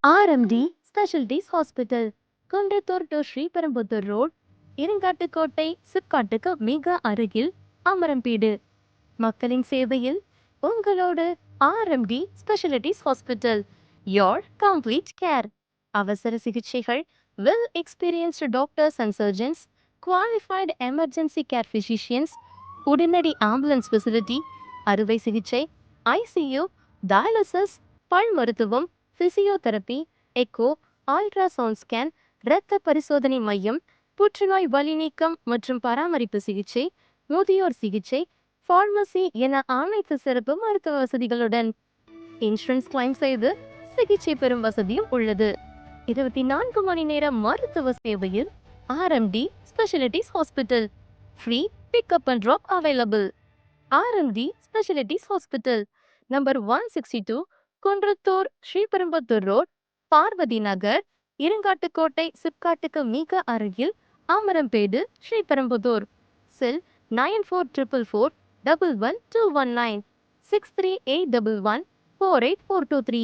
RMD Specialties Hospital, Kundrathur to Sriperumbudur road, Irungattukottai சிப்காட்டுக்கு மிக அருகில் அமரம்பீடு. மக்களின் சேவையில் உங்களோடு RMD Specialties Hospital, your complete care. அவசர சிகிச்சைகள், well experienced doctors and surgeons, qualified emergency care physicians, உடனடி ஆம்புலன்ஸ் ஃபெசிலிட்டி, அறுவை சிகிச்சை, ICU, டயாலிசிஸ், பல் மருத்துவம், பிசியோதெரபி, எக்கோ, அல்ட்ராசவுண்ட் ஸ்கேன், இரத்த பரிசோதனை மையம், புற்றுநோய் வலி நீக்கம் மற்றும் பராமரிப்பு சிகிச்சை, முதியோர் சிகிச்சை, பார்மசி என அனைத்து சிறப்பு மருத்துவ வசதிகளுடன் இன்சூரன்ஸ் கிளைம் செய்து சிகிச்சை பெறும் வசதியும் உள்ளது. 24 மணி நேர மருத்துவ சேவையில் RMD Specialties Hospital, free pickup and drop available. RMD Specialties Hospital, number 162, Kundrathur Sriperumbudur road, Parvathi Nagar, Irungattukottai சிப்காட்டுக்கு மிக அருகில் அமரம்பேடு, ஸ்ரீபெரும்புதூர். செல் 9444411219 63811 48423.